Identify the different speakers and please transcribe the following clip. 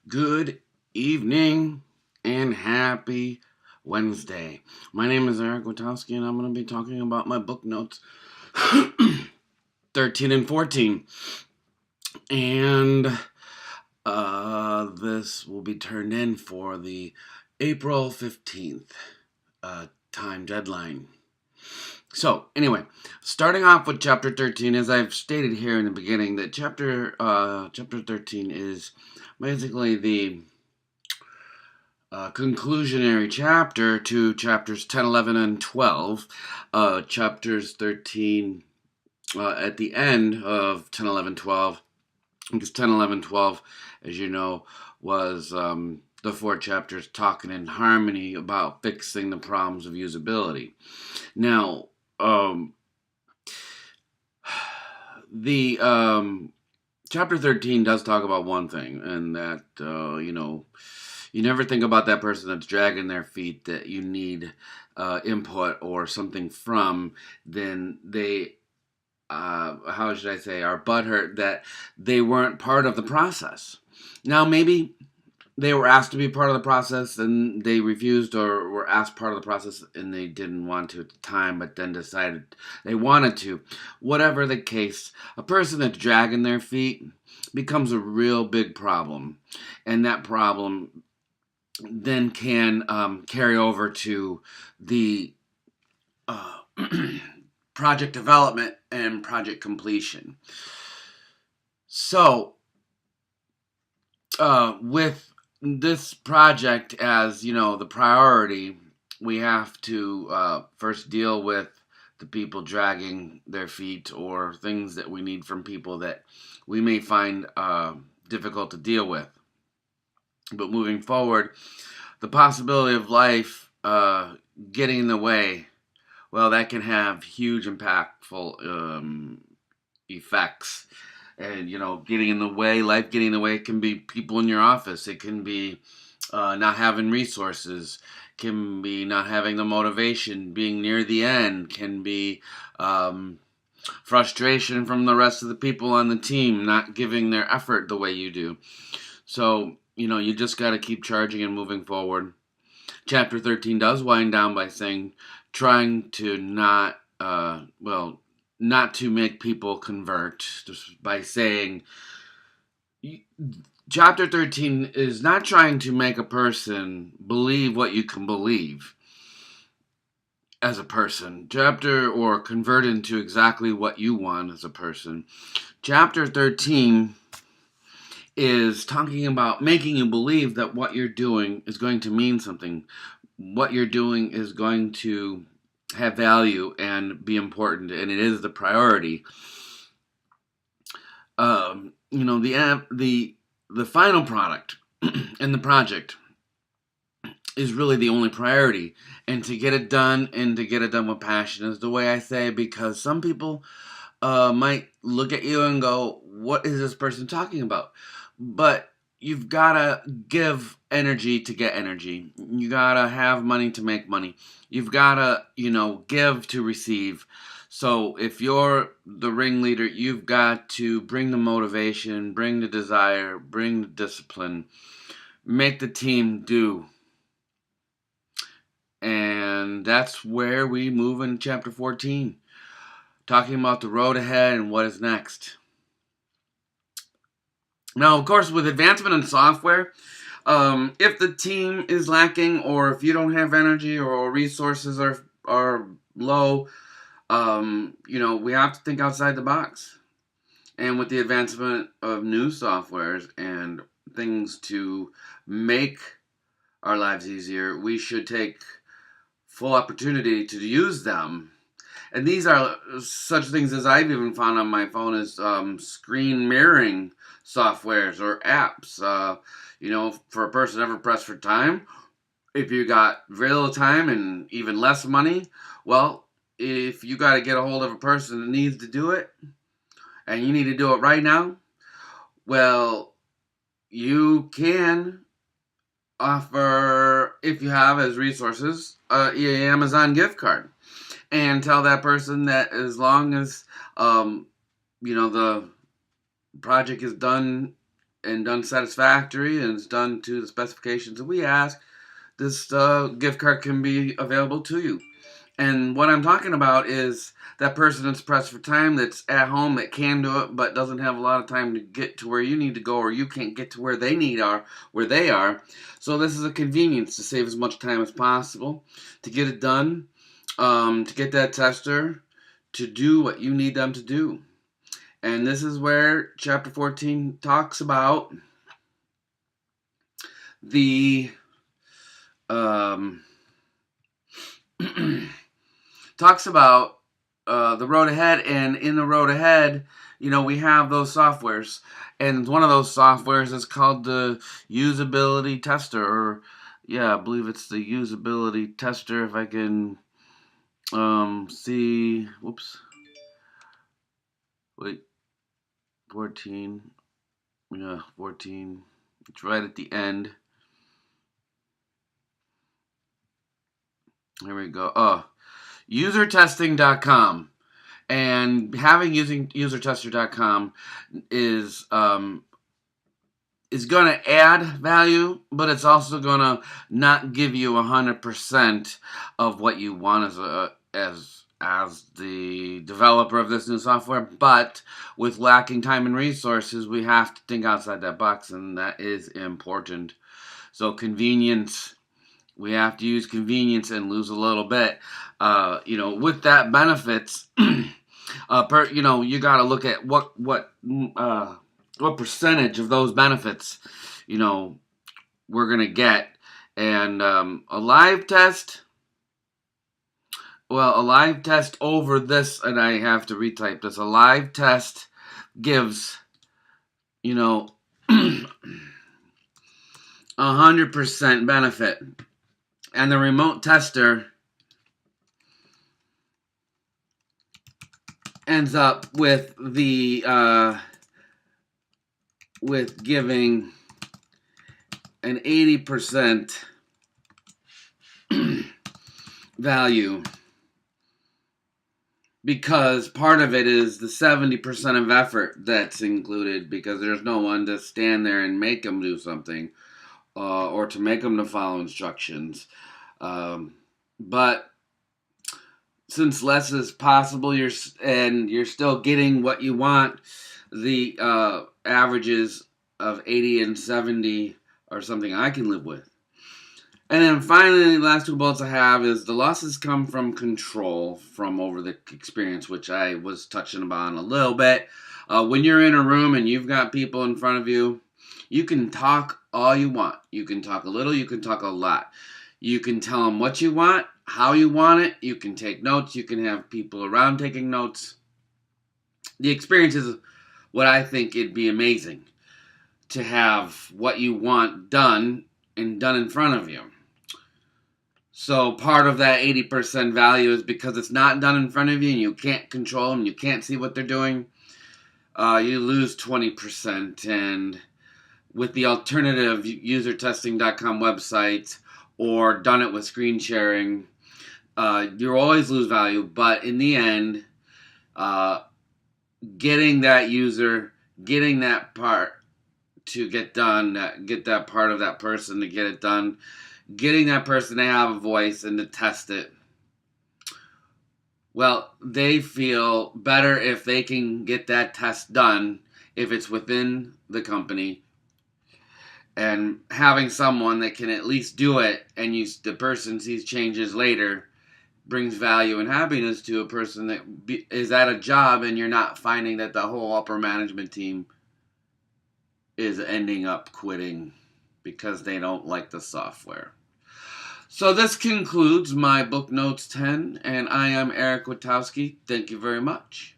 Speaker 1: Good evening and happy Wednesday. My name is Eric Witowski, and I'm going to be talking about my book notes 13 and 14. And this will be turned in for the April 15th time deadline. So, anyway, starting off with chapter 13, as I've stated here in the beginning, that chapter 13 is basically the conclusionary chapter to chapters 10, 11, and 12. Chapters 13 at the end of 10, 11, 12, because 10, 11, 12, as you know, was the four chapters talking in harmony about fixing the problems of usability. Now, the chapter 13 does talk about one thing, and that, you never think about that person that's dragging their feet that you need input or something from. Then they, how should I say, are butthurt that they weren't part of the process. Now, maybe they were asked to be part of the process and they refused, or were asked part of the process and they didn't want to at the time, but then decided they wanted to. Whatever the case, a person that's dragging their feet becomes a real big problem. And that problem then can carry over to the project development and project completion. So, with this project as, the priority, we have to first deal with the people dragging their feet, or things that we need from people that we may find difficult to deal with. But moving forward, the possibility of life getting in the way, well, that can have huge impactful effects. And, getting in the way, life getting in the way, can be people in your office. It can be not having resources, can be not having the motivation, being near the end, can be frustration from the rest of the people on the team not giving their effort the way you do. So, you just got to keep charging and moving forward. Chapter 13 does wind down by saying, trying to not to make people convert, just by saying, chapter 13 is not trying to make a person believe what you can believe as a person, or convert into exactly what you want as a person. Chapter 13 is talking about making you believe that what you're doing is going to mean something. What you're doing is going to have value and be important, and it is the priority. The final product and the project is really the only priority, and to get it done, and to get it done with passion, is the way I say, because some people might look at you and go, what is this person talking about? But you've got to give energy to get energy. You got to have money to make money. You've got to, give to receive. So if you're the ringleader, you've got to bring the motivation, bring the desire, bring the discipline, make the team do. And that's where we move in chapter 14, talking about the road ahead and what is next. Now, of course, with advancement in software, if the team is lacking, or if you don't have energy, or resources are low, we have to think outside the box. And with the advancement of new softwares and things to make our lives easier, we should take full opportunity to use them. And these are such things as I've even found on my phone as screen mirroring softwares or apps. For a person ever pressed for time, if you got very little time and even less money, well, if you got to get a hold of a person that needs to do it, and you need to do it right now, well, you can offer, if you have as resources, an Amazon gift card, and tell that person that as long as the project is done and done satisfactory and it's done to the specifications that we ask, this gift card can be available to you. And what I'm talking about is that person that's pressed for time, that's at home, that can do it, but doesn't have a lot of time to get to where you need to go, or you can't get to where where they are. So this is a convenience to save as much time as possible, to get it done, to get that tester to do what you need them to do. And this is where Chapter 14 talks about the talks about the road ahead, and in the road ahead, we have those softwares, and one of those softwares is called the usability tester, or I believe it's the usability tester. If I can see, whoops, wait, 14, 14. It's right at the end. Here we go. Usertesting.com. And having using usertester.com is going to add value, but it's also going to not give you 100% of what you want as the developer of this new software. But with lacking time and resources, we have to think outside that box, and that is important. So convenience. We have to use convenience and lose a little bit. With that benefits, you got to look at what percentage of those benefits, we're gonna get. And a live test over this, and I have to retype this. A live test gives, 100% benefit. And the remote tester ends up with giving an 80% value, because part of it is the 70% of effort that's included, because there's no one to stand there and make them do something, or to make them to follow instructions. But since less is possible, you're still getting what you want. The averages of 80 and 70 are something I can live with. And then finally, the last two bullets I have is the losses come from control from over the experience, which I was touching upon a little bit. When you're in a room and you've got people in front of you, you can talk all you want. You can talk a little, you can talk a lot. You can tell them what you want, how you want it. You can take notes. You can have people around taking notes. The experience is what I think it'd be amazing to have what you want done and done in front of you. So part of that 80% value is because it's not done in front of you and you can't control them, you can't see what they're doing. You lose 20%. And with the alternative usertesting.com website, or done it with screen sharing, you always lose value. But in the end, getting that user, getting that part to get done, get that part of that person to get it done, getting that person to have a voice and to test it, well, they feel better if they can get that test done, if it's within the company. And having someone that can at least do it, and the person sees changes later, brings value and happiness to a person that is at a job, and you're not finding that the whole upper management team is ending up quitting because they don't like the software. So this concludes my Book Notes 10, and I am Eric Witowski. Thank you very much.